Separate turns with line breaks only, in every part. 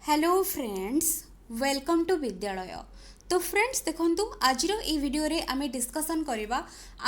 Hello friends, welcome to विद्यालय। तो friends देखंतु आज ये वीडियो रे आमे डिस्कशन करबा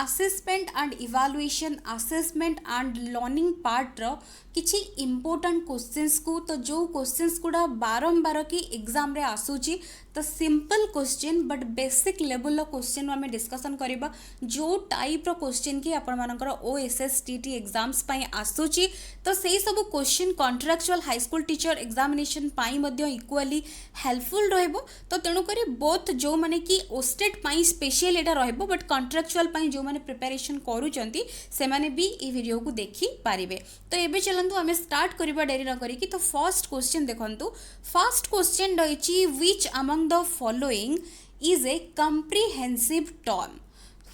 assessment and evaluation assessment and learning part रो किछि इंपोर्टेंट क्वेश्चंस को। तो जो क्वेश्चंस गुडा बारंबार की एग्जाम रे आसुची तो simple question but basic level रो क्वेश्चन आमे डिस्कशन करबा जो टाइप रो क्वेश्चन की आपण मानकर ओएसएसटीटी एग्जाम्स पई आसुची। तो सेही सब question contractual high school teacher examination पाई मध्य इक्वाली हेल्पफुल रहबो। तो तेणु करी बोथ जो माने कि ओस्टेट पाई स्पेशल एटा रहबो बट कॉन्ट्रैक्चुअल पाई जो माने प्रिपरेशन करूचंती से माने भी ई वीडियो को देखि पारिबे। तो एबे चलंतु हमें स्टार्ट करबा डेरी न करी कि। तो फर्स्ट क्वेश्चन देखंतु। फर्स्ट क्वेश्चन रहिछि which among the following is a comprehensive term.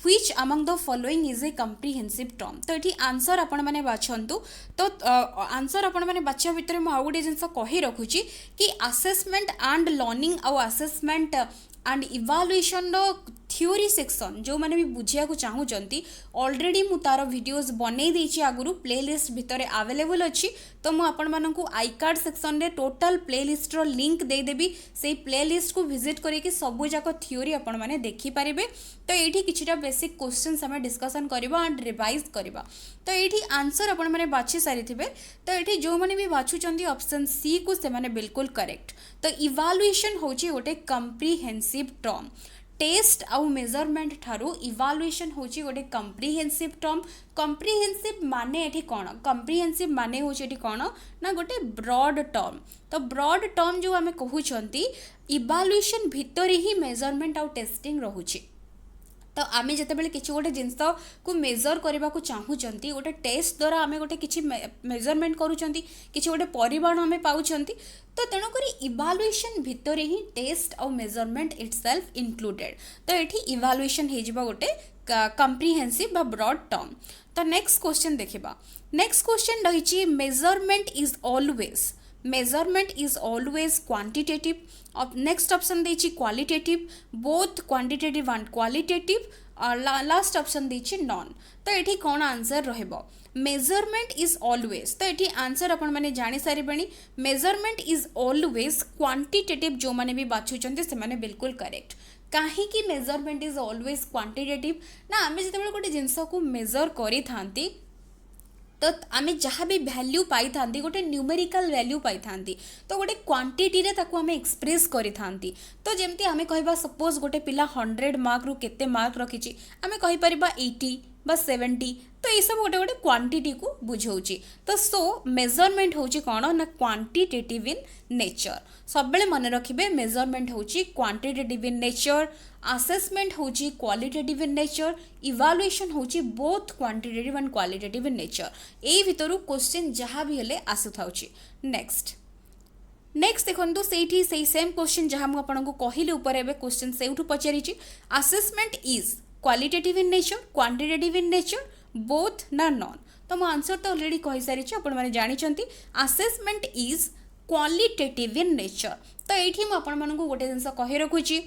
Which among the following is a comprehensive term. तो ये आंसर आपण मैंने बाछंतु। तो आंसर आपण मैंने बाछिया भितर मु आउ गोटे जिनस कहि रखुची कि असेसमेंट एंड लर्निंग और असेसमेंट एंड इवैल्यूएशन रो थ्योरी सेक्शन जो मैंने भी बुझिया को चाहूचंती ऑलरेडी मु तार वीडियोस बनै देछि आगुरु प्लेलिस्ट भितर अवेलेबल अछि। तो मु आपण मानकु आई कार्ड सेक्शन रे टोटल प्लेलिस्ट रो लिंक दे देबी। से प्लेलिस्ट को विजिट करी कि सब जाक थ्योरी आपण माने देखि पारिबे। तो एठी किछिटा बेसिक क्वेश्चंस हमें डिस्कशन करबा एंड रिवाइज करबा। तो एठी आंसर आपण माने बाछि सारिथिबे। तो एठी जो माने भी बाछुचंती ऑप्शन सी को से माने बिल्कुल करेक्ट। तो इवैल्यूएशन होची गोटे कॉम्प्रिहेंसिव टर्म। टेस्ट आउ मेजरमेंट ठारू इवैल्यूएशन होची गोटे कॉम्प्रिहेंसिव टर्म। कॉम्प्रिहेंसिव माने एठी कोन? कॉम्प्रिहेंसिव माने होची एठी कोन ना गोटे ब्रॉड टर्म। तो ब्रॉड टर्म जो हमें कहउचंती इवैल्यूएशन भितर ही मेजरमेंट आउ टेस्टिंग रहुची। तो आमे जेतेबेले किछि गोटे जिंस को मेजर करबा को चाहूचंती गोटे टेस्ट द्वारा आमे गोटे किछि मेजरमेंट करूचंती किछि गोटे परिमाण आमे पाउचंती। तो तेणु करी इवैल्यूएशन भितर ही टेस्ट और मेजरमेंट इटसेल्फ इंक्लूडेड। तो एठी इवैल्यूएशन हे जिबा गोटे कॉम्प्रिहेंसिव बा ब्रॉड टर्म। तो नेक्स्ट क्वेश्चन देखिबा। नेक्स्ट क्वेश्चन रहिछि measurement is always quantitative. Next option देछि qualitative, both quantitative and qualitative. Last option देछि नॉन। तो एठी कोन आंसर रहबो? Measurement is always. तो एठी आंसर आपण माने जानि सारिबेनी। मेजरमेंट इज ऑलवेज क्वांटिटेटिव जो माने भी बाछुचंते से माने बिल्कुल करेक्ट। काहे कि मेजरमेंट इज ऑलवेज क्वांटिटेटिव ना आमे जेतेबेले गोटे जिंस को मेजर करि थांती तो आमे जहाँ भी वैल्यू पाई थांती गोटे न्यूमेरिकल वैल्यू पाई थांती। तो गोटे क्वांटिटी रे ताको आमे एक्सप्रेस करि थांती। तो जेमती आमे कहबा सपोज गोटे पिला 100 मार्क रु केते मार्क रखिछि आमे कहि परिबा 80 बा 70। तो ये सब गोटे गोटे क्वांटिटी को बुझौछि। तो सो मेजरमेंट होछि कोन ना क्वांटिटेटिव इन नेचर। सब बेले मन रखिबे मेजरमेंट होछि क्वांटिटेटिव इन नेचर, असेसमेंट होछि क्वालिटेटिव इन नेचर, इवैल्यूएशन होछि both quantitative and qualitative in nature. एई भितरु क्वेश्चन जहाँ भी हेले आसुथाउछि। नेक्स्ट देखंतु सेठी सेम क्वेश्चन जहाँ मु आपनको कहिले ऊपर एबे क्वेश्चन सेउठु पचारिछि। Assessment is qualitative in nature, quantitative in nature, both ना नॉन। तो मो आंसर तो ऑलरेडी कहि सारिछि आपण माने जानिचंती assessment is qualitative in nature. तो एठी मु आपण मानकु गोटे जिंस कहि रखुछि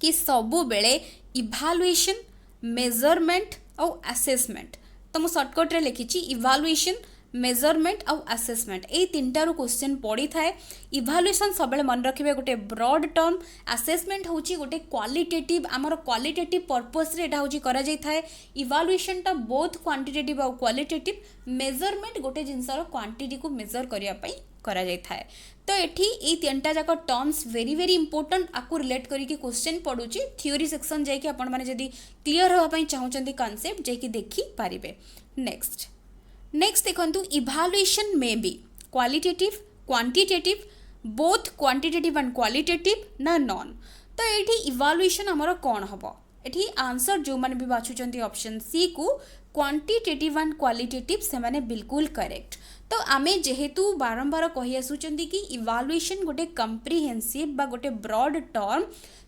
कि सबु बेले इवैल्यूएशन, मेजरमेंट और असेसमेंट। तो मु शॉर्टकट रे लिखिछि इवैल्यूएशन, मेजरमेंट और असेसमेंट ए तीनटा रो क्वेश्चन पड़ी थाए। इवैल्यूएशन सब बेले मन रखिबे गोटे ब्रॉड टर्म। असेसमेंट होची गोटे क्वालिटेटिव आमर क्वालिटेटिव पर्पस रे एटा होची करा जाय थाए। इवैल्यूएशन टा बोथ क्वांटिटेटिव और क्वालिटेटिव। मेजरमेंट गोटे जिंसर क्वांटिटी को मेजर करिया पई करा जाय थाए। तो एठी ए तीनटा जाक टर्म्स वेरी वेरी इंपोर्टेंट आकु रिलेट करी कि क्वेश्चन पडुची। थ्योरी सेक्शन जाय कि आपण माने जदी क्लियर होवा पई चाहउचंती कांसेप्ट जाय कि देखि पारिबे। नेक्स्ट देखंतु evaluation may be qualitative, quantitative, both quantitative and qualitative ना नॉन। तो एठी इवैल्यूएशन हमर कोन हबो? एठी आंसर जो माने भी बाछुचंती ऑप्शन सी को क्वांटिटेटिव एंड क्वालिटेटिव से माने बिल्कुल करेक्ट। तो आमे जेहेतु बारंबार कहि आसुचंती कि इवैल्यूएशन गोटे कॉम्प्रिहेंसिव बा गोटे ब्रॉड टर्म।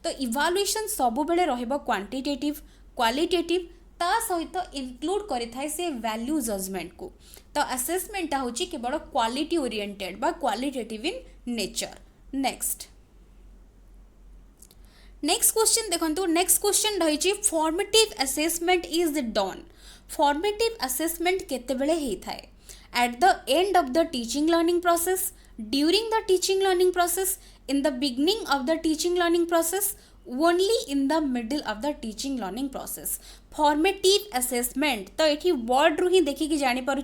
तो इवैल्यूएशन सब बेले रहबो क्वांटिटेटिव, क्वालिटेटिव ता सहित इंक्लूड करि थाए से वैल्यू जजमेंट को। तो असेसमेंट होची केवल क्वालिटी ओरिएंटेड बा qualitative in nature. Next question देखंतु। नेक्स्ट क्वेश्चन रहिछि formative assessment is done. Formative assessment केते बेले हेइ थाए? At the end of the teaching learning process, during the teaching learning process, in the beginning of the teaching learning process, only in the middle of the teaching learning process. Formative assessment तो ये word रू ही देखिकी जापर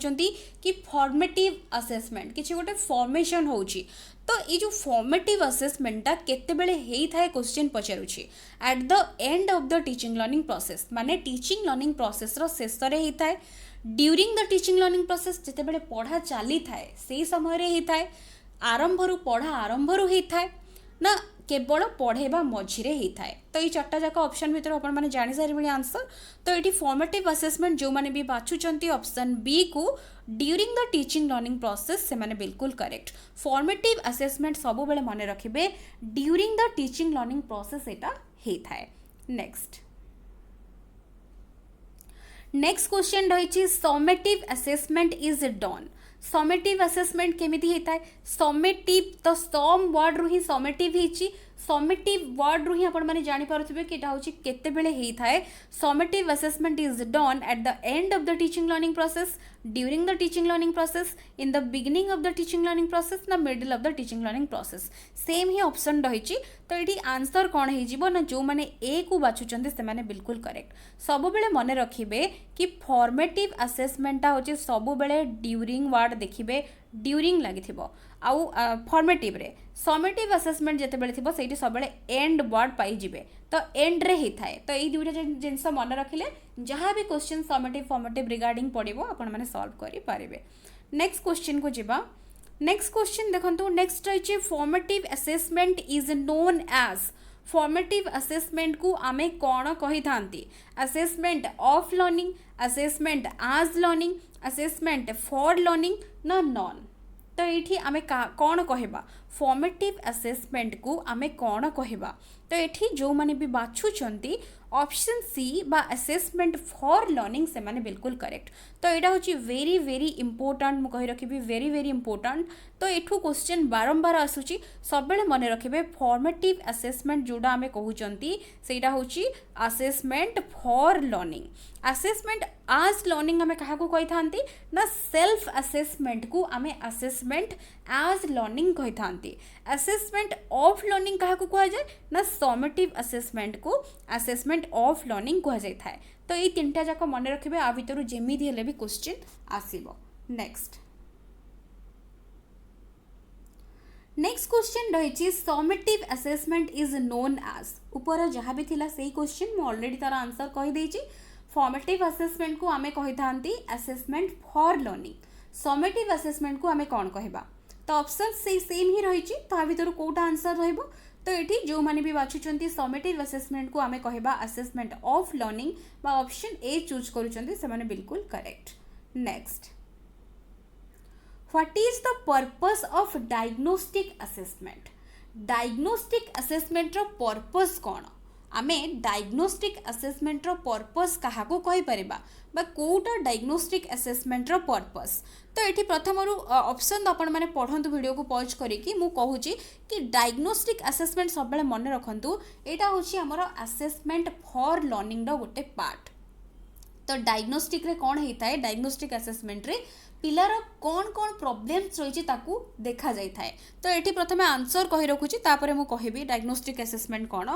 कि formative assessment किसी गोटे formation होची। तो ये जो फॉर्मेटिव असेसमेंटा केतेबेले हेइथाए क्वेश्चन पचारुछि at the end of the teaching learning process माने टीचिंग लर्निंग प्रोसेस रो शेष रे हेइथाए। During the teaching learning process जेतेबेले पढ़ा चली थाए सेही समय रे हेइथाए। आरंभरू पढ़ा आरंभरू हेइथाए ना केवल पढ़ेबा मझिरे हेइथाए। तो ये चारटा जाक ऑप्शन भितर आपण माने जानि सारिबेनी आंसर। तो ये फॉर्मेटिव असेसमेंट जो माने भी बाछुचंती ऑप्शन बी को during the teaching learning process से माने बिल्कुल करेक्ट। फॉर्मेटिव असेसमेंट सब बेले माने रखिबे during the teaching learning process एटा हेइथाए। नेक्स्ट क्वेश्चन रही summative assessment is done. Summative assessment केमिति हेता है? समेटिव तो सम वर्ड रु ही समेटिव हेची। समेटिव वर्ड रु ही आपण माने जानि पारुथिबे कि एटा होची केते बेले हेता है। Summative assessment is done at the end of the teaching learning process, during the teaching learning process, in the beginning of the teaching learning process ना middle of the teaching learning process. Same ही option रही। तो ये answer कौन हो ना जो मैंने ए को बाछुंट से मैंने बिल्कुल करेक्ट। सब बेले मन रखिए कि फॉर्मेटिव असेसमेंटा होची सब बेले ड्यूरिंग वर्ड देखिए ड्यूरिंग लगी आउ फॉर्मेटिव रे। समेटिव असेसमेंट जिते बेले थी से सब एंड वर्ड पाइबे तो एंड रे ही थाए। तो ये दुईटा जिनस मन रखिले जहाँ भी क्वेश्चन समेटिव फॉर्मेटिव रिगार्डिंग पड़ो आपण मैंने सॉल्व करें। नेक्स्ट क्वेश्चन को जीवा। नेक्स्ट क्वेश्चन देखो। नेक्स्ट रही formative assessment is known as. Formative assessment को आमे कौन कही था? Assessment of learning, assessment as learning, assessment for learning ना नॉन। तो ये आमे कौन कहबा? फॉर्मेटिव असेसमेंट को आमे कौन कहबा? तो ये जो मैंने भी बाछुंट ऑप्शन सी बा असेसमेंट फॉर लर्निंग से माने बिल्कुल करेक्ट। तो यहाँ हूँ वेरी वेरी इंपोर्टाट मुझे रखी वेरी वेरी इंपोर्टाट। तो एठू क्वेश्चन बारंबार आसूची सब मन रखिए फॉर्मेटिव असेसमेंट जोड़ा आमे कहउचंती सेटा होची assessment for learning. Assessment as learning आमे काहाकू कहि थांती ना सेल्फ असेसमेंट को आमे असेसमेंट आज लर्निंग कहि थांती। असेसमेंट ऑफ लर्निंग काहाकू कहा जाए ना समेटिव असेसमेंट को असेसमेंट ऑफ लर्निंग कहा जाए थाए। तो ये तीनटा जाक मन रखिए आ भितर जेमिति हेले भी क्वेश्चन आसीबो। नेक्स्ट क्वेश्चन रही summative assessment is known as. ऊपर जहाँ भी थिला सेही क्वेश्चन मु ऑलरेडी तार आंसर कहि देछि। फॉर्मेटिव असेसमेंट को आमे कहि थांती assessment for learning. Summative assessment को आमे कौन कहबा? तो ऑप्शन से सेम ही रही। तो आ भितर कोटा आंसर रहइबो? तो ये जो मैंने भी बाछुंट समेटिव असेसमेंट को आमे कहबा असेसमेंट ऑफ लर्निंग बा ऑप्शन ए चूज करूछंती से माने बिल्कुल correct. Next, what is the purpose of diagnostic assessment? Diagnostic assessment रो पर्पस कौन? आमे डायग्नोस्टिक असेसमेंट रो पर्पस काहाको कहि परिबा बा कोटा डायग्नोस्टिक असेसमेंट रो पर्पस? तो ये प्रथम ऑप्शन आपण माने पढ़ंतु वीडियो को पॉज करिकि मु कहूची कि डायग्नोस्टिक असेसमेंट सब बेले मन रखंतु एटा होची हमर असेसमेंट फॉर लर्निंग रो गोटे पार्ट। तो डायग्नोस्टिक रे कौन होता है? डायग्नोस्टिक असेसमेंट रे पिलार कौन कौन प्रॉब्लम्स रही ताकू देखा जाए थाए। तो ये प्रथम आंसर कही रखुची तापरे मु कहबी डायग्नोस्टिक असेसमेंट कौन।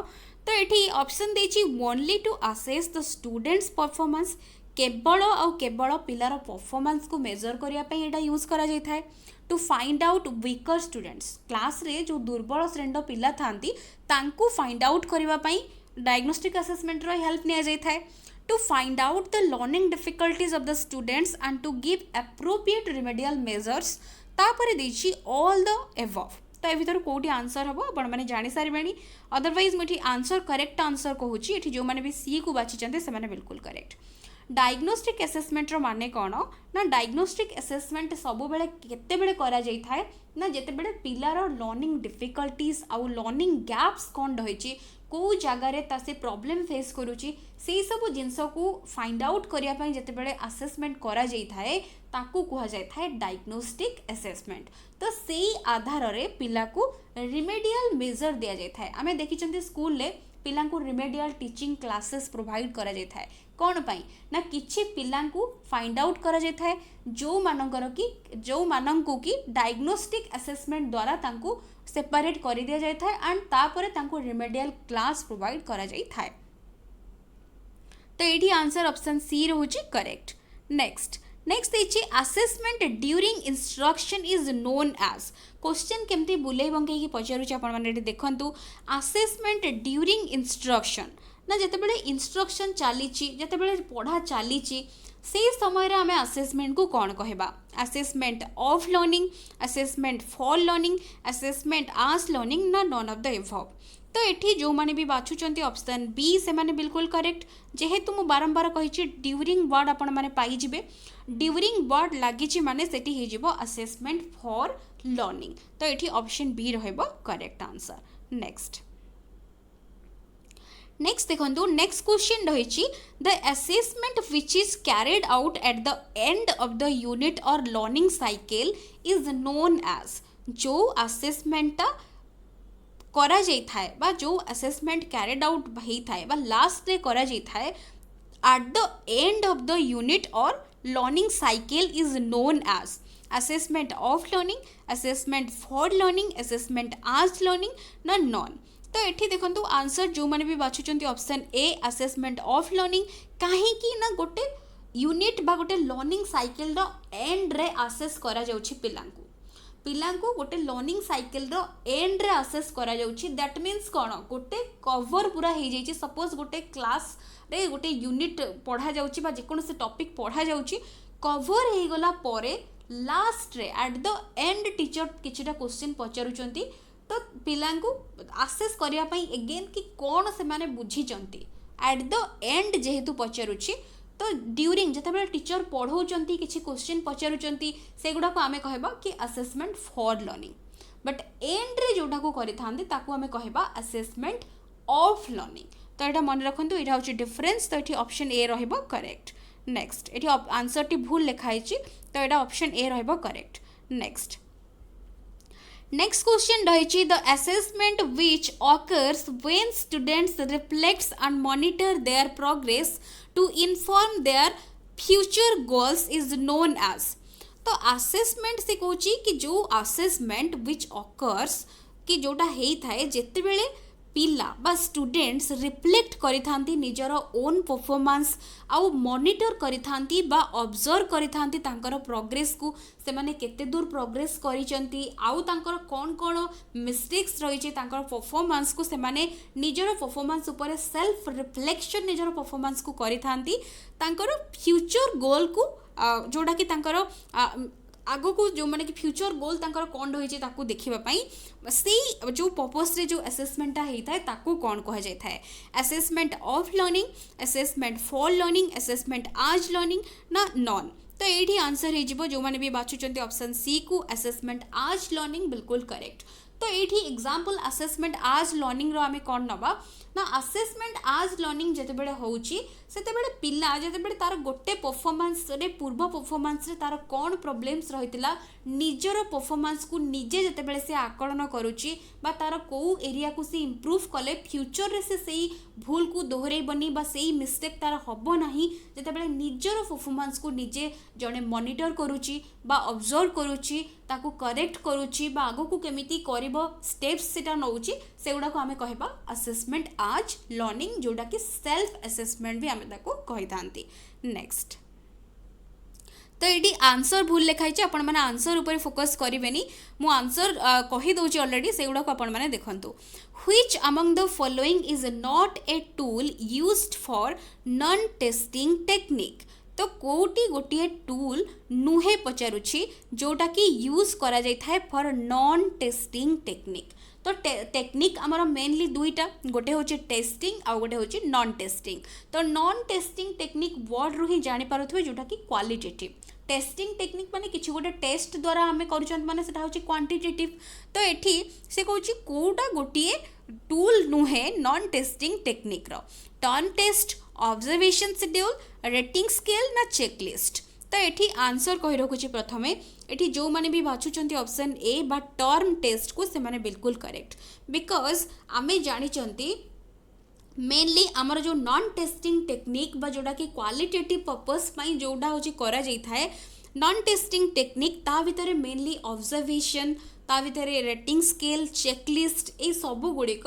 तो ये ऑप्शन देछि only to assess the students performance. केवल आउ केवल पिलार परफॉर्मेंस को मेजर करिया पे एटा यूज करा जाय थाए। To find out weaker students, class रे जो दुर्बल श्रेणी पिला थांती तांकू फाइंड आउट करिवा पई डायग्नोस्टिक असेसमेंट रो हेल्प निया जाय थाए। To find out the learning difficulties of the students and to give appropriate remedial measures तापरे देछि all the above। तो ए भीतर कोठी आंसर हबो आपण माने जानि सारिबेनी। अदरवाइज मेठी आंसर करेक्ट आंसर कहूची एठी जो माने भी सी को बाछि चंते से माने बिल्कुल करेक्ट। डायग्नोस्टिक असेसमेंट रो माने कोन ना डायग्नोस्टिक असेसमेंट सब बेले केते बेले करा जाय थाए ना जेते बेले पिलार लर्निंग डिफिकल्टीज आउ लर्निंग गैप्स कोन रहिछि को जगार से प्रॉब्लम फेस करुच्ची से सब जिनस को फाइंड आउट करने जिते बड़े असेसमेंट करा जाय थाए ताकू कहा जाय थाए डायग्नोस्टिक असेसमेंट। तो से आधार रे पिला को रिमेडियल मेजर दिया जाय थाए। आमे देखिचंती स्कूल ले पिलांकु रिमेडियल टीचिंग क्लासेस प्रोवाइड करा जाय थाए कौन पाई ना किछि पिलांकु फाइंड आउट करा जाय थाए जो मानंकु की डायग्नोस्टिक असेसमेंट द्वारा तांकु सेपरेट कर दिया जाय थाए एंड तापरे तांकु रिमेडियल क्लास प्रोवाइड करा जाय थाए। तो ये आंसर ऑप्शन सी रोची करेक्ट। नेक्स्ट देखिए assessment during instruction is known as question केमती बुले बंकई पचारूँ आपने देखु असेसमेंट ड्यूरिंग इंस्ट्रक्शन ना जिते इंस्ट्रक्शन चली जिते पढ़ा चली से समय आम असेसमेंट को कौन कहबा assessment of learning assessment for learning assessment as learning ना नॉन ऑफ द एबव। तो ये जो मैंने भी बाछुंट ऑप्शन बी से माने बिल्कुल करेक्ट जेहेतु मु बारंबार कही ड्यूरिंग वर्ड आपण मैंने पाइबे ड्यूरिंग वर्ड लगी माने सेठी हे जिवो असेसमेंट फॉर लर्निंग। तो ये ऑप्शन बी रहइबो करेक्ट आंसर। नेक्स्ट देखो नेक्स्ट क्वेश्चन रही the assessment which is carried out at the end of the unit or learning cycle is known as जो असेसमेंटा करा जाई थाए बा जो असेसमेंट कैरिड आउट होई थाए बा लास्ट रे करा जाई थाए at the end of the unit or learning cycle is known as assessment of learning assessment for learning assessment as learning ना नॉन। तो ये देखो आंसर जो मैंने भी बाछुंट option A assessment of learning कहीं ना गोटे यूनिट बा गोटे लर्निंग साइकिल रो एंड रे असेस करा जाउछि पिलांकु गोटे लर्निंग साइकिल रो एंड रे असेस करा जाउछि दैट मीन्स कोन गोटे कवर पूरा हो जाइछि सपोज गोटे क्लास रे गोटे यूनिट पढ़ा जाउछि बा जेकोन से टॉपिक पढ़ा जाउछि कवर हो गला परे लास्ट रे एट द एंड टीचर किछिटा क्वेश्चन पचारुचंती तो पिलांकु आसेस करिया पई अगेन कि कौन से माने बुझीचंती एट द एंड जेहेतु पचारुछि तो ड्यूरिंग जिते टीचर पढ़ाऊँच किसी क्वेश्चन पचारुंच से गुड़ाक आम कहबा कि assessment for learning but and रे जोटा को करें आम कहबा असेसमेंट ऑफ लर्निंग। तो यहाँ मन रखु यहाँ हूँ डिफरेन्स। तो ये ऑप्शन ए रहिबो करेक्ट। नेक्स्ट ये आंसर टी भूल लिखाई तो यहाँ ऑप्शन ए रहिबो करेक्ट। नेक्स्ट क्वेश्चन रही the assessment which occurs when students reflects and monitor their progress to inform their future goals is known as. तो असेसमेंट से कहूँ कि जो असेसमेंट विच ऑकर्स कि जोटा होता है जिते बेले पिला बा स्टूडेंट्स रिफ्लेक्ट करिथांती निजर ओन परफॉर्मेंस आउ मॉनिटर करिथांती बा ऑब्जर्व करिथांती तांकर प्रोग्रेस को से माने केते दूर प्रोग्रेस करिचंती आउ तांकर कोन कोन मिस्टेक्स रहिचे तांकर परफॉर्मेंस को से माने निजर परफॉर्मेंस ऊपर सेल्फ रिफ्लेक्शन निजर परफॉर्मेंस को करिथांती तांकर फ्यूचर गोल को जोटा कि तांकर आगो को जो माने कि फ्यूचर गोल तांकर कौन रही है देखापी से जो पर्पस रे जो असेसमेंटा होता है ताकू कौन कह जाए है assessment of learning assessment for learning assessment as learning ना नॉन। तो ये आंसर हो जो मैंने भी बाछुंट ऑप्शन सी को असेसमेंट आज लर्निंग बिल्कुल करेक्ट। तो ये एग्जाम्पल असेसमेंट आज लर्निंग रो आमे कौन नवा ना असेसमेंट आज लर्निंग जिते होउची सेतेबेले पिला जिते तार गोटे परफॉर्मेंस रे पूर्व परफॉर्मेंस रे तार कौन प्रॉब्लम्स रहितिला निजर परफॉर्मेंस को निजे जिते से आकलन करुची बा तार को एरिया को से इम्प्रूव कले फ्यूचर रे से सही भूल को दोहरेबनी बा सही मिस्टेक तार हबो नाही जिते निजर परफॉर्मेंस को निजे जने मॉनिटर करुची बा ऑब्जर्व करुची ताकू करेक्ट करुची बा आगो को केमिति करिवो स्टेप्स सेटा नउची सेगुडा को आमे कहबा असेसमेंट आज लर्निंग जोटा कि सेल्फ असेसमेंट भी आमे ताको कहि थांती। नेक्स्ट तो ये आंसर भूल लिखाई आपण मैंने आंसर ऊपर फोकस करेनि मु आंसर कही दौची ऑलरेडी से गुड़ा आपण मैंने देखंतु which among the following is not a tool used for non testing technique. तो कोटी गोटे टूल नुहे पचारुछि जोटा कि यूज करा जाय थाए फॉर नॉन टेस्टिंग टेक्निक। तो टेक्निक आमर मेनली दुईटा गोटे होचे टेस्टिंग आउ गोटे होचे नॉन टेस्टिंग। तो नॉन टेस्टिंग टेक्निक वर्ड रु ही जानि पारुथबे जोटा कि क्वालिटेटिव टेस्टिंग टेक्निक माने किछि गोटे टेस्ट द्वारा आमे करूछन माने सेटा होची क्वांटिटेटिव। तो एठी से कहूची कोटा गोटिए टूल नुहे नॉन टेस्टिंग टेक्निक रो turn test observation schedule rating scale ना चेकलिस्ट। तो ये आंसर कही रखुची प्रथमे ये जो मैंने भी बाछुंट ऑप्शन ए बा टर्म टेस्ट को से माने बिल्कुल करेक्ट बिकॉज आमे जानी मेनली आमर जो नॉन टेस्टिंग टेक्निक बा जोड़ा कि क्वालिटेटिव पर्पस पाई जोड़ा होची करा जाई थाए नॉन टेस्टिंग टेक्निक ता भितर मेनली ऑब्जर्वेशन ता भितर रेटिंग स्केल चेकलिस्ट ए सब गुड़िक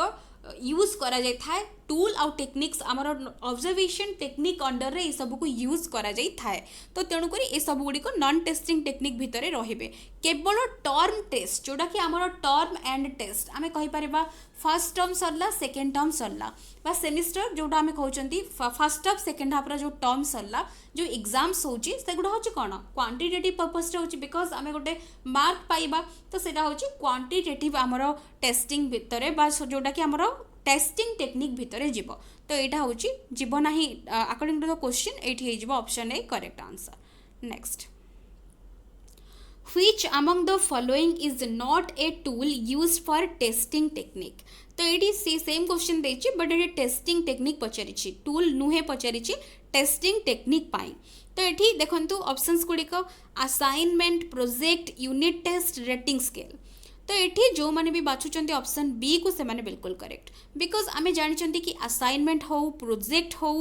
यूज करा जाई थाए टूल आउ टेक्निक्स आमर ऑब्जर्वेशन टेक्निक अंडर रे सब को यूज करा जाई थाए तो तेणुक ए सब गुड़िक नॉन टेस्टिंग टेक्निक भितर रहिबे केवल टर्म टेस्ट जोड़ा कि आमर टर्म एंड टेस्ट आमे कहि परिबा फर्स्ट टर्म सरला सेकेंड टर्म सरला बा सेमिस्टर जोटा आमे कहउचंती फर्स्ट हाफ सेकेंड हाफ रा जो टर्म सरला जो एग्जाम्स होची सेगुडा होची कोन क्वांटिटेटिव पर्पस रे होची बिकॉज आमे गोटे मार्क पाइबा तो सेटा होची क्वांटिटेटिव आमर टेस्टिंग भितरे बा जोटा कि आमर टेस्टिंग टेक्निक भितरे जीव तो यहाँ हूँ जीव ना अकॉर्डिंग टू द क्वेश्चन ये option A correct answer next which among the following is not a tool used for testing technique तो ये सेम क्वेश्चन देछि बट ये टेस्टिंग टेक्निक पचारिछि टूल नुहे पचारिछि टेस्टिंग टेक्निक पाई तो ये देखंतु ऑप्शंस गुड़िक assignment project unit test rating scale तो ये जो मैंने भी बाछुचंती ऑप्शन बी को से माने बिल्कुल करेक्ट बिकॉज आमे जानिचंती कि असाइनमेंट हो प्रोजेक्ट हो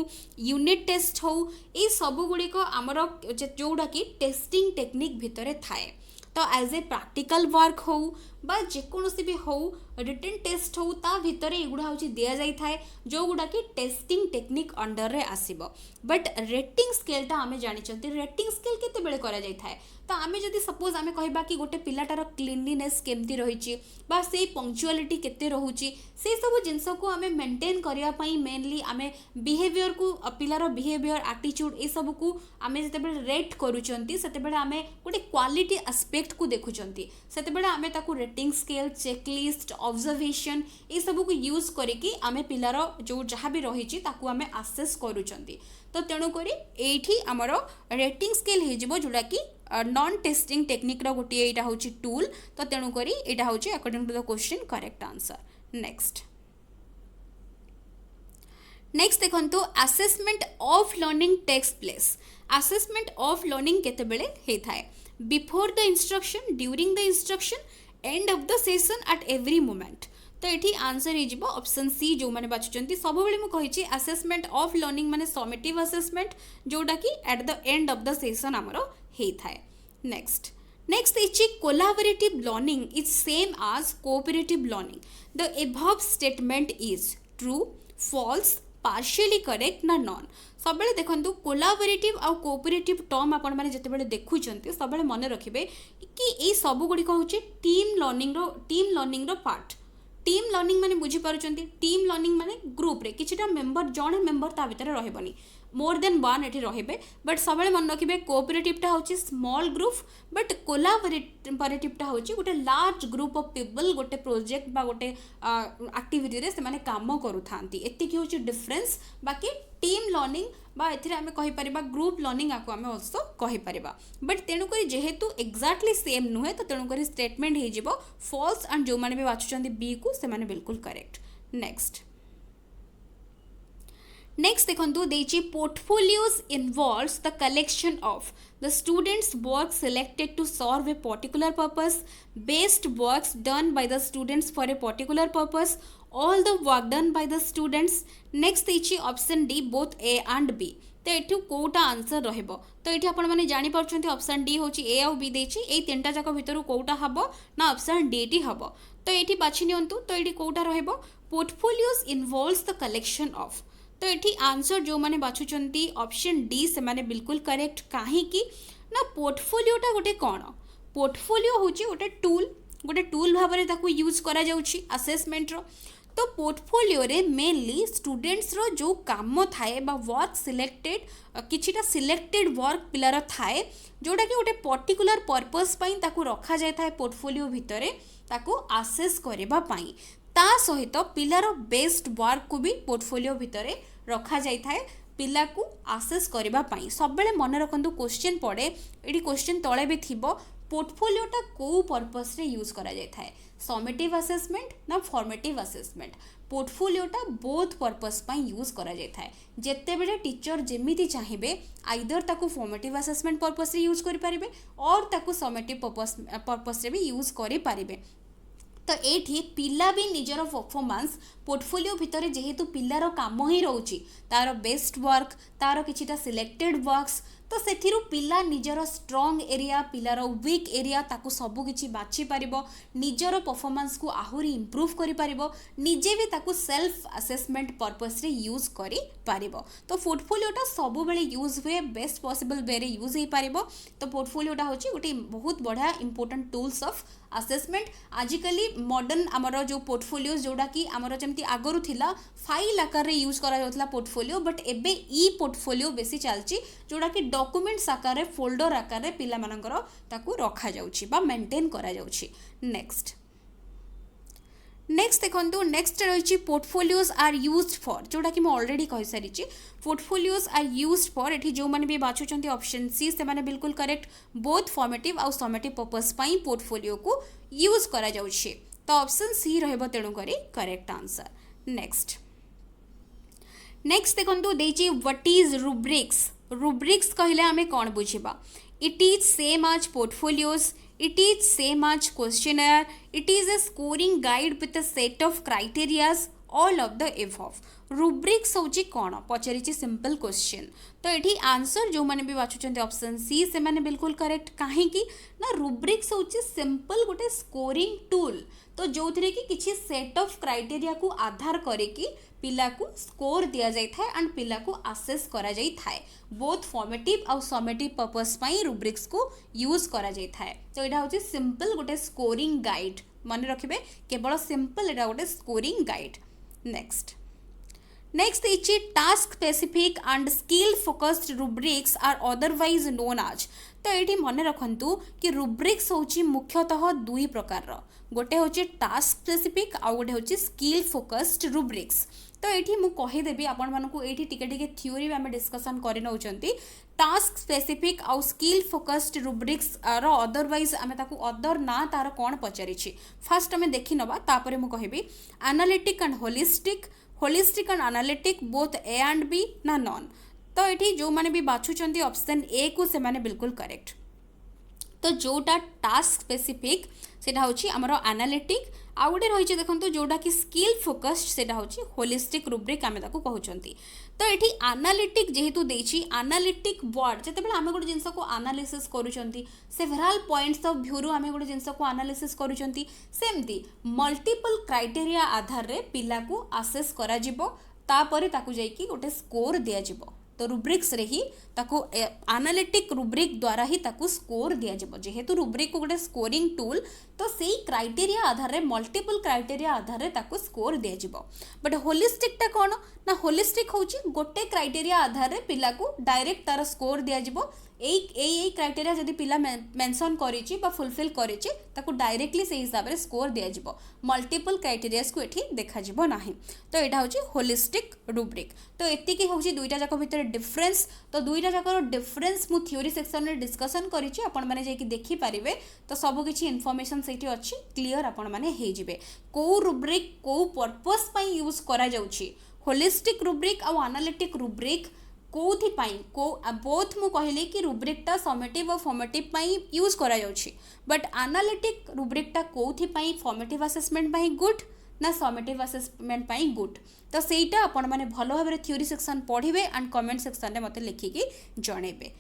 यूनिट टेस्ट हो ये सब गुड़िक आमर जोड़ा कि टेस्टिंग टेक्निक भितर थाए तो एज ए प्रैक्टिकल वर्क हो बा जेकोसी भी हो रिटन टेस्ट हो ता भितर एगुड़ा हूँ दि जाए थाए जो गुड़ा कि टेस्टिंग टेक्निक अंडर रे आसीबो बट रेटिंग स्केलटा आमे जानिचंती रेटिंग स्केल केते बेले करा जाय थाए तो आमे जदि सपोज आमे कहबा कि गोटे पिलाटार क्लीनलीनेस केमती रहिछि बा से पंक्चुअलिटी केते रहुछि से सब जिंस को आमे मेंटेन करिया पई मेनली आमे बिहेवियर को पिलार बिहेवियर एटीट्यूड ए सब को आमे जते बेले रेट करूचंती सेते बेले आमे गोटे क्वालिटी एस्पेक्ट को देखुचंती सेते बेले आमे ताकू रेटिंग स्केल चेकलिस्ट ऑब्जर्वेशन ये सब को यूज करके आमे पिलार जो जहाँ भी रही ताकू आमे आसेस करूचंती तो तेणुक ये आमर रेटिंग स्केल हो जोटा कि नॉन टेस्टिंग टेक्निक रो गोटे यहाँ हूँ टूल तो तेणुक यहाँ हूँ according to the question correct answer next देखो assessment of learning takes place assessment of learning केतेबेले होता है before the instruction during the instruction end of the session at every moment तो ये आंसर हो ऑप्शन सी जो मैंने बाछुंट सब मुझे असेसमेंट ऑफ लर्निंग माने समेटिव असेसमेंट जोटा कि at the end of the session आमर होता है next is collaborative learning is same as cooperative learning the above statement is true false partially correct ना नॉन सब देखो कोलाबोरेटिव आउ कोऑपरेटिव टर्म आपण मैंने जिते देखुं सब मन रखिए कि ये सब गुड़िक हूँ टीम लर्निंग रो पार्ट टीम लर्निंग माने बुझी पारुचंती टीम लर्निंग माने ग्रुप रे किछिटा मेंबर जणे मेंबर ता भितर रहबनी मोर देन वन एठी रहिबे बट सबले मन रखिबे कोऑपरेटिव टा होची स्मॉल ग्रुप बट कोलाबोरेटिव टा होची गोटे लार्ज ग्रुप ऑफ पीपल गोटे प्रोजेक्ट बा गोटे एक्टिविटी रे से माने काम करू थांती एति की होची डिफरेंस बाकी टीम लर्निंग बा एथिरे आमे कहि परिबा ग्रुप लर्निंग आको आमे आल्सो कहि परिबा बट तेणु करी जेहेतु एक्जाक्टली सेम नुहे तो तेणु करी स्टेटमेंट हे जिवो फॉल्स एंड जो माने भी बाचुचंदी बी को से माने बिल्कुल करेक्ट नेक्स्ट देखो देची portfolios involves the collection of the students work selected to serve a particular purpose based works done by the students for a particular purpose all the work done by the students next देची option D both A and B तो ये कौटा answer रहिबो तो ये आपण माने जानि पारछंती option D होची ए आउ बी देची ए तीनटा जाक भितरु कौटा हबो ना ऑप्शन डी टी हबो तो ये बाछि नियंतु तो ये कौटा रहिबो portfolios involves the collection of तो ये आंसर जो मैंने बाछुचंती ऑप्शन डी से माने बिल्कुल करेक्ट काहे कि ना पोर्टफोलियोटा गोटे कौन पोर्टफोलियो होची गोटे टूल भाव में ताकू यूज करा जाउची असेसमेंट रो तो पोर्टफोलियो रे मेनली स्टूडेंट्स रो जो काम थाए बा वर्क सिलेक्टेड किछिटा सिलेक्टेड वर्क पिलार थाए जोटा कि गोटे पर्टिकुलर पर्पस पई ताकू रखा जाय थाए पोर्टफोलियो भितरे ताकू असेस करबा पई ता सहित पिलार बेस्ट वर्क को भी पोर्टफोलियो भितरे रखा जाय थाए पिला को आसेस करबा पई सब मन रखंतु क्वेश्चन पड़े ये क्वेश्चन तले भी थिबो पोर्टफोलियोटा को पर्पस रे यूज करा जाय थाए समेटिव असेसमेंट ना फॉर्मेटिव असेसमेंट पोर्टफोलियोटा बोथ पर्पस पई यूज करा जाय थाए जेते बेले टीचर जेमिति चाहिबे आइदर ताकू फॉर्मेटिव असेसमेंट पर्पस रे यूज करि परिबे और ताकू समेटिव पर्पस रे भी यूज करि परिबे तो ये पिला भी निजर परफॉर्मेंस पोर्टफोलियो भितर जेहेतु पिलार काम ही रोचे तार बेस्ट वर्क तार किछिटा सिलेक्टेड वर्क्स तो सेथिरु पिला निजर स्ट्रॉन्ग एरिया पिलार वीक एरिया ताकू सबु किछि बाछि पारिबो निजर परफॉर्मेंस को आहुरी इंप्रूव करि पारिबो निजे भी ताकू सेल्फ असेसमेंट पर्पस रे यूज करि पारिबो तो पोर्टफोलियोटा सबु बेले यूज हुए बेस्ट पॉसिबल वे रे यूज हे पारिबो तो पोर्टफोलियोटा होची गोटे बहुत बढ़िया इंपोर्टेंट टूल्स ऑफ असेसमेंट आजिकली मॉडर्न आमर जो पोर्टफोलियोज जोड़ा कि आमर जमती आगरू थिला फाइल आकार रे यूज करा जाउतला पोर्टफोलियो बट एबे ई पोर्टफोलियो बेसी चलची जोड़ा कि डॉक्यूमेंट्स आकार रे फोल्डर आकार रे पिला मानकर ताकू रखा जाउची बा मेंटेन करा जाउची नेक्स्ट देखो नेक्स्ट रही पोर्टफोलियोज आर यूज्ड फॉर जोटा कि ऑलरेडी कहि सारी पोर्टफोलियोज आर यूज्ड फॉर एठी जो माने भी बाछुचंती ऑप्शन सी से माने बिल्कुल करेक्ट बोथ फॉर्मेटिव आउ समेटिव पर्पस पई पोर्टफोलियो को यूज करा जाउछि तो ऑप्शन सी रहबो तेणु करी करेक्ट आंसर नेक्स्ट देखो देछि व्हाट इज रुब्रिक्स कहले आमे कोन बुझिबा it is same as portfolios it is same as questionnaire it is a scoring guide with a set of criterias all of the above rubrics होची कोन पचारिछि simple question तो एठी answer जो माने भी बाछुचंती ऑप्शन सी से माने बिल्कुल करेक्ट काहे कि ना रुब्रिक्स होची सिंपल गोटे स्कोरिंग टूल तो जो थरे कि किछि सेट ऑफ क्राइटेरिया को आधार करे कि पिला को स्कोर दिया जाय थाए एंड पिला को असेस करा जाय थाए बोथ फॉर्मेटिव और समेटिव पर्पस पई रुब्रिक्स को यूज करा जाय थाए तो एटा होची सिंपल गोटे स्कोरिंग गाइड माने रखिबे केवल सिंपल एटा गोटे स्कोरिंग गाइड नेक्स्ट इछि task specific and skill focused rubrics are otherwise known as तो ये मन रखु कि रुब्रिक्स होची मुख्यतः दुई प्रकार गोटे होची टास्क स्पेसिफिक आउ गोटे होची स्किल फोकस्ड रुब्रिक्स तो ये मुझे कहीदेवी आपण मानक ये टिके थ्योरी आम डिस्कसन कर टास्क स्पेसिफिक आउ स्किल फोकस्ड रुब्रिक्स रो अदरवाइज आम अदर ना तार कौन पचारि फास्ट आम देखी नवा तापर मु कहिबी analytic and holistic and analytic both A and B ना नॉन तो ये जो मैंने भी बाछुचंती ऑप्शन ए को से माने बिल्कुल करेक्ट तो जोटा टास्क स्पेसिफिक सेटा होची हमरो एनालिटिक आ गोटे रही देखो जोटा कि स्किल फोकस्ड सेटा होची होलिस्टिक रुब्रिक आमे ताको कहउचंती तो एठी एनालिटिक जेहेतु देछि एनालिटिक वर्ड जेतेबेले आमे गोटे जिंस को एनालिसिस करूचंती सेवरल पॉइंट्स ऑफ व्यू रु आमे गोटे जिंस को एनालिसिस करूचंती सेमती मल्टीपल क्राइटेरिया आधार रे पिला को असेस करा जिवो तापरे ताकू जाई कि गोटे स्कोर दिया जिवो तो रुब्रिक्स रे ही ताको एनालिटिक रुब्रिक द्वारा ही ताको स्कोर दिया जिवो जेहेतु रुब्रिक को गोटे स्कोरिंग टूल तो सेही क्राइटेरिया आधार रे मल्टीपल क्राइटेरिया आधार रे ताको स्कोर दिया जिवो बट होलिस्टिक ता कोन ना होलिस्टिक होची गोटे क्राइटेरिया आधार रे पिला को डायरेक्ट तार स्कोर दिया जिवो एई क्राइटेरिया जदि पिला मेंशन करिछि बा फुलफिल करिछि ताको डायरेक्टली से हिसाब रे स्कोर दिया जिवो मल्टीपल क्राइटेरियास को एठी देखा जिवो नाही तो एटा होची होलिस्टिक रुब्रिक तो एति की होची दुईटा जाक भितर डिफरेंस तो दुईटा जाकर डिफरेंस मु थ्योरी सेक्शन रे डिस्कशन करिछि आपण माने जे कि देखि परिबे तो सब किछि इन्फॉर्मेशन सेठी अछि क्लियर आपण माने हे जिवे को रुब्रिक को पर्पस पई यूज करा जाउछि होलिस्टिक रुब्रिक आ एनालिटिक रुब्रिक कोथि पाई को बोथ मु कहले कि रुब्रिकटा समेटिव और फॉर्मेटिव पाई यूज करा जाउछि बट एनालिटिक रुब्रिकटा कोथि पाई फॉर्मेटिव असेसमेंट पाई गुड ना समेटिव असेसमेंट पाई गुड तो सेटा आपण माने भलो भाबरे थ्योरी सेक्शन पढिबे एंड कमेंट सेक्शन रे मते लिखिकी जणेबे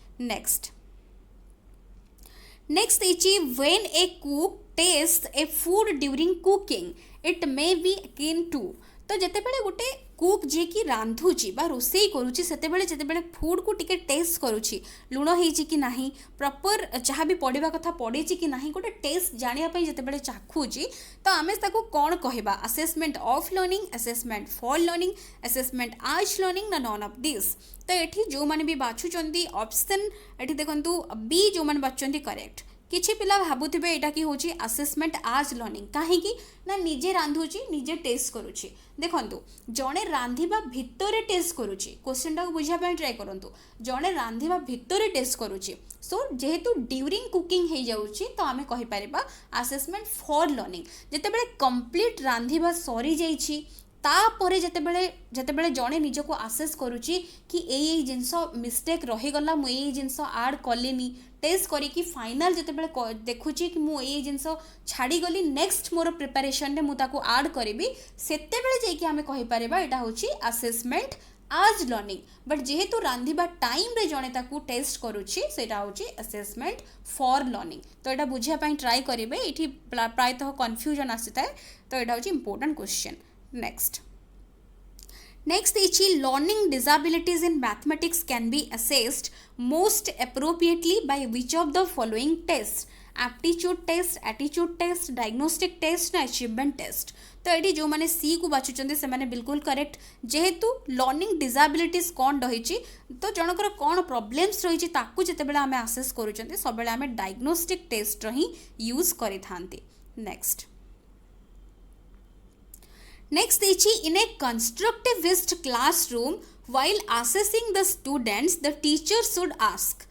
नेक्स्ट इछि when a cook test a food during cooking it may be akin to तो जेतेबेले गोटे कुक जे कि रांधुची बा रोसई करूची सेतेबेले जेतेबेले फूड को टिके टेस्ट करूची लुण हेची कि नाही प्रॉपर जहाँ भी पढ़िबा कथा पढ़ेची कि नाही गोटे टेस्ट जानिया पई जेतेबेले चाखुची तो आमे ताको कोन कहबा assessment of learning assessment for learning assessment as learning ना नॉन ऑफ दिस तो एठी जो माने भी बाछुचंती ऑप्शन एठी देखंतु बी जो माने बाछुचंती करेक्ट किछि पिला भाबुथिबे एटा कि होची असेसमेंट आज लर्निंग काहे कि ना निजे रांधुची निजे टेस्ट करूची देखंतु जणे रांधिबा भितरे टेस्ट करूची क्वेश्चन को बुझा पय ट्राई करंतु जणे रांधिबा भितरे टेस्ट करूची सो जेहेतु ड्यूरिंग कुकिंग हे जाउची तो आमे कहि परिबा असेसमेंट फॉर लर्निंग जेतेबेले कंप्लीट रांधिबा सरी जाईची तापरे जेतेबेले जणे निज को असेस करूची कि एई जिंस मिस्टेक रही गला मु एई जिंस ऐड कलेनी टेस्ट करी फाइनाल जिते देखुची कि मु ये जिनस छाड़ी गली नेक्स्ट मोर प्रिपरेशन रे मुझे आड करी से आम कहीपर यहाँ हूँ असेसमेंट आज लर्निंग बट जेहेतु रांधिबा टाइम रे जने ताकू टेस्ट करुची सेटा होची असेसमेंट फॉर लर्निंग तो यहाँ बुझिया पई ट्राई करिवे इठी प्रायतः कंफ्यूजन आसीताए तो यहाँ होची इंपोर्टेंट क्वेश्चन नेक्स्ट इछि learning disabilities in mathematics can be assessed most appropriately by which of the following test aptitude test attitude test diagnostic test ना अचीवमेंट टेस्ट तो ये जो मैंने सी को बाछुचंदी से माने बिल्कुल करेक्ट जेहेतु लर्निंग डिसेबिलिटीज कौन रही तो जनकर कौन प्रोब्लेम्स रही ताकू जितेबाला आम आसेस करुँच सब आम डायग्नोस्टिक टेस्ट ही यूज करि थांती next in a constructivist classroom while assessing the students the teacher should ask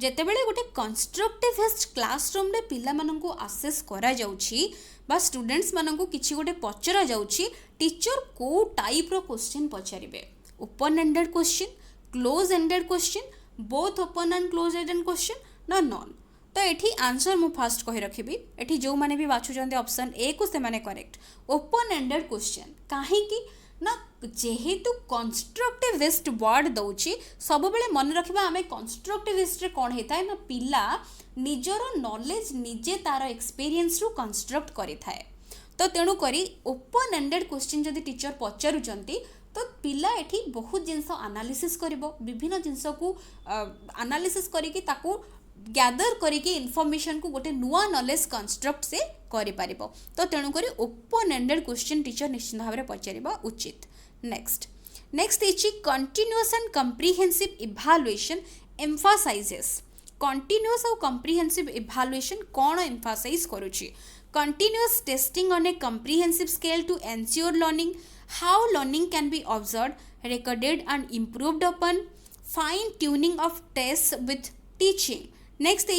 जेतेबेले गोटे कंस्ट्रक्टिविस्ट क्लासरूम रे पिला माननकु असेस करा जाउछि बा स्टूडेंट्स माननकु किछि गोटे पचरा जाउछि टीचर को टाइप रो क्वेश्चन पचारिबे open ended question close ended question both open end close ended question ना नॉन तो एठी आंसर मु फास्ट कहि रखिबी एठी जो माने भी बाछुचंदे ऑप्शन ए को से माने करेक्ट ओपन एंडेड क्वेश्चन काहे कि ना जेहेतु कंस्ट्रक्टिविस्ट वर्ड दौची सब बेले मन रखिबा आमे कंस्ट्रक्टिविस्ट रे कोन हेताय ना पिला निजर नॉलेज निजे तार एक्सपीरियंस रु कंस्ट्रक्ट करि थाए तो तेणु करी ओपन एंडेड क्वेश्चन जदि टीचर पचारुचंती तो पिला एठी बहुत जिंस एनालिसिस करिवो विभिन्न जिंस को एनालिसिस करिकि ताकू गैदर करिकि इनफॉरमेशन को गोटे नुआ नॉलेज कंस्ट्रक्ट से करि पारिबो तो तेणु करी ओपन एंडेड क्वेश्चन टीचर निश्चित भाव में पचारिबा उचित नेक्स्ट इछि continuous and comprehensive evaluation emphasises continuous और कंप्रिहेंसिव इवैल्यूएशन कौन एम्फासाइज करूची continuous testing on a comprehensive scale to ensure learning how learning can be observed recorded and improved upon fine tuning of test with teaching next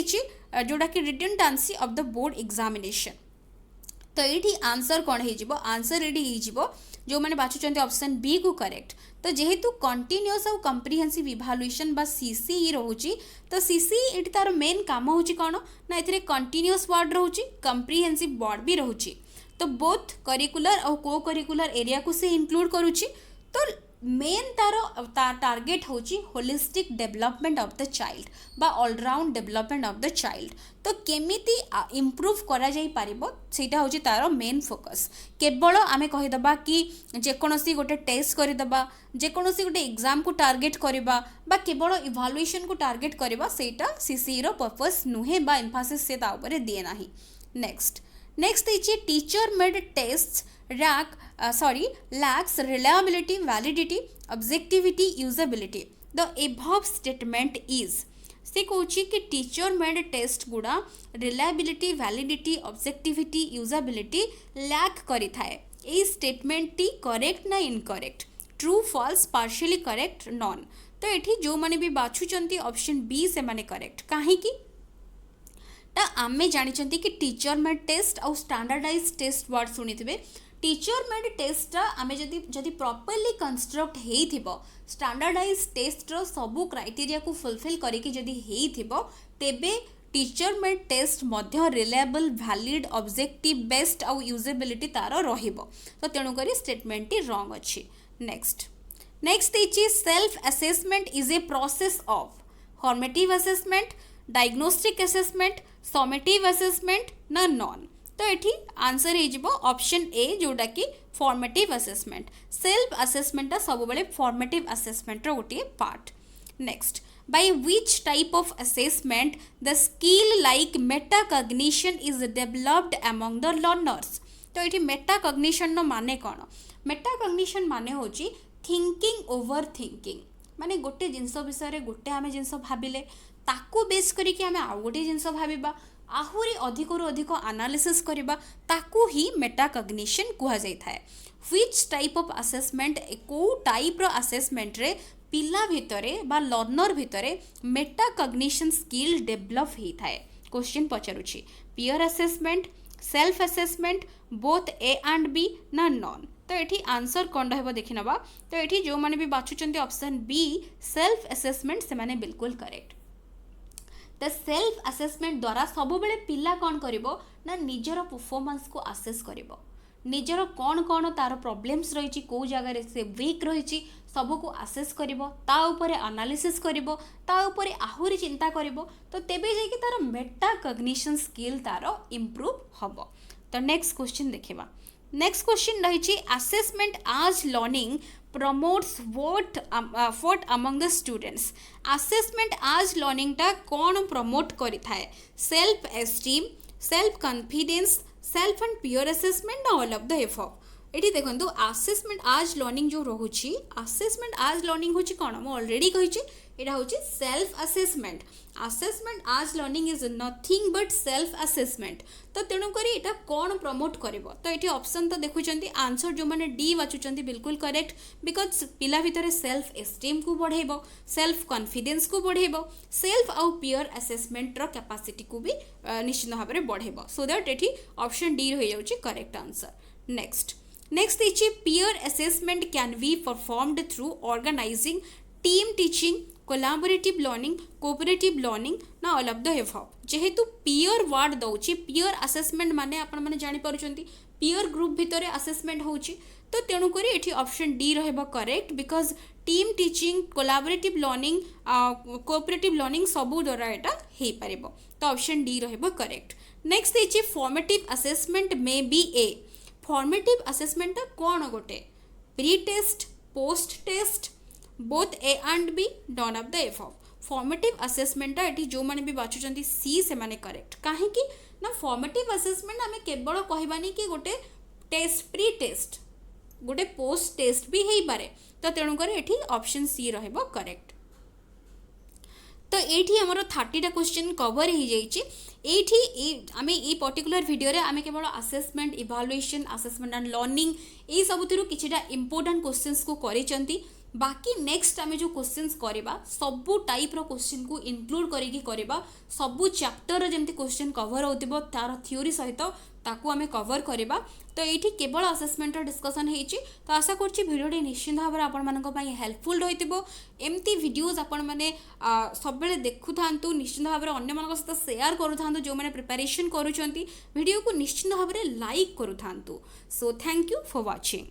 जोटा कि redundancy of the board examination तो ये answer कौन हो answer ये जो मैंने बाछुचंते ऑप्शन बी को करेक्ट तो जेहेतु कंटीन्यूअस और कंप्रिहेंसिव इवैल्यूएशन बा सीसीई रोची तो सीसीई ये तार मेन काम होची कौन ना ये कंटीन्यूअस वर्ड रोची कंप्रिहेंसिव वर्ड भी रोची तो बोथ करिकुलर और को करिकुलर एरिया को से इंक्लूड करुची तो मेन तार टार्गेट होची holistic development of the child बा all round development of the child तो केमिति इम्प्रूव करा जाई पारिबो सेटा होची तार मेन फोकस केवल आमे कहिदबा कि जेकोनोसी गोटे टेस्ट करिदबा जेकोनोसी गोटे एग्जाम को टार्गेट करिबा बा केवल इवैल्यूएशन को टार्गेट करिबा सेटा सीसीई रो पर्पस नुहे बा एम्फासिस से ता ऊपर दिए नाही नेक्स्ट इछि teacher made tests lacks reliability, validity, objectivity, usability. The above statement is से कहूँ कि टीचर मेड टेस्ट गुड़ा reliability validity objectivity usability lack करि थाए ए स्टेटमेंट टी करेक्ट ना incorrect true false partially correct none तो ये जो मैंने भी बाछुचंती ऑप्शन बी से माने करेक्ट काहे कि आमे जानी कि टीचर मेड टेस्ट और स्टैंडर्डाइज टेस्ट वर्ड शुणी टीचर मेड टेस्ट आमे जदि प्रॉपर्ली कंस्ट्रक्ट हेइथिबो स्टैंडर्डाइज टेस्ट रो सबु क्राइटेरिया को फुलफिल करिकि जदि हेइथिबो तेबे टीचर मेड टेस्ट मध्य रिलायबल वैलिड ऑब्जेक्टिव बेस्ट और यूजेबिलिटी तार रहिबो तो तेणु करी स्टेटमेंट टी रॉन्ग अछि नेक्स्ट इछि self assessment is a process of formative assessment diagnostic assessment summative assessment ना नॉन तो ये आंसर हो ऑप्शन ए जोटा कि फॉर्मेटिव असेसमेंट सेल्फ असेसमेंट सब बेले फॉर्मेटिव असेसमेंट रो गोटे part next by which type of assessment the skill like metacognition is developed among the learners तो ये मेटाकॉग्निशन नो माने कौन मेटाकॉग्निशन माने होची थिंकिंग ओवर थिंकिंग माने गोटे जिनस विषय गोटे आमे जिनस भाबिले ताकू बेस करिकि आमे आ गोटे जिनस भाबिबा आहुरी अधिक रु अधिक एनालिसिस करबा ताकू ही मेटाकॉग्निशन कुहा जाय थाए व्हिच टाइप ऑफ असेसमेंट को टाइप रो असेसमेंट रे पिला भितरे बा लर्नर भितरे मेटाकॉग्निशन स्किल डेवलप ही थाए क्वेश्चन पचारुछि peer assessment self assessment both A and B ना नॉन तो ये आंसर कौन रहा देखि नबा तो ये जो मैंने भी बाछुचंती ऑप्शन बी सेल्फ असेसमेंट से माने बिल्कुल करेक्ट ତ ସେଲ୍ଫ ଆसेसमेंट द्वारा सब बेले पिला कौन करिवो ना निजर परफॉर्मेंस को आसेस करिवो निजर कौन कौन तार प्रॉब्लम्स रही कौ जगह से वीक रही सबको आसेस करिवो ता उपरे एनालिसिस करिवो ता उपरे आहुरी चिंता करिवो तो तेबे जाई कि तार मेटा कॉग्निशन स्किल तार इंप्रूव हबो। तो नेक्स्ट क्वेश्चन देखिबा। नेक्स्ट क्वेश्चन रही assessment as learning promotes what among the students. Assessment as learning टा कौन प्रमोट करि थाए self esteem self confidence self and peer assessment ना ऑल ऑफ द एबव। एठी देखंतु असेसमेंट आज लर्निंग जो रहुछि असेसमेंट आज लर्निंग होछि कोन मो ऑलरेडी कहिछि एटा होछि self assessment. Assessment as learning is nothing but self assessment. तो तेणु करी एटा कोन प्रमोट करिवो तो एठी ऑप्शन तो देखुचंती आंसर जो माने डी वाचुचंती बिल्कुल करेक्ट बिकॉज पिला भितरे सेल्फ एस्टीम को बढ़ेबो सेल्फ कॉन्फिडेंस को बढ़ेबो सेल्फ आउ पियर असेसमेंट रो कैपेसिटी को भी निश्चित भाव में बढ़ेबो सो दैट एठी ऑप्शन डी रहि जाउची correct answer. Next is peer assessment can be performed through organising team teaching collaborative learning cooperative learning ना ऑल ऑफ द एबव। जेहेतु पियर वर्ड दउची पियर असेसमेंट माने आपण माने जानि पारुचंती पियर ग्रुप भितरे असेसमेंट होउची तो तेणु करी एठी ऑप्शन डी रहबो correct because team teaching collaborative learning cooperative learning सबु द्वारा एटा हे परिबो तो ऑप्शन डी रहबो correct. Next is formative assessment may be A. Formative assessment कौन गोटे pre test post test both A and B none of the above. Formative assessment एटी जो माने भी बाछुचंती सी से माने करेक्ट काहे कि ना फॉर्मेटिव असेसमेंट आमे केवल कहबानी कि गोटे टेस्ट प्री टेस्ट गोटे पोस्ट टेस्ट भी हेई पारे तो तेणु कर एठी ऑप्शन सी रहबो करेक्ट। तो ये आमर 30टा क्वेश्चन कवर हो जाइए आम ये पर्टिकुलर वीडियो रे आम केवल assessment evaluation assessment and learning ये सबुथिरु किछिटा इंपोर्टेंट क्वेश्चंस को करिसेंती बाकी नेक्स्ट आम जो क्वेश्चंस करवा सबू टाइप रो क्वेश्चन को इंक्लूड करिकी करवा सबू चैप्टर जमती क्वेश्चन कवर होतिबो तार थ्योरी सहित ताकू आम कवर करवा। तो ये केवल असेसमेंट डिस्कसन होती तो आशा करुँची भिडियोटी निश्चित भाव में आपण हेल्पफुल रही एमती वीडियोज आपण मैंने सब देखु था निश्चित भाव में अन्य मान सहित सेयार करूँ जो मैंने प्रिपरेशन करुँच वीडियो को निश्चित भाव में लाइक करूँ। So thank you for watching.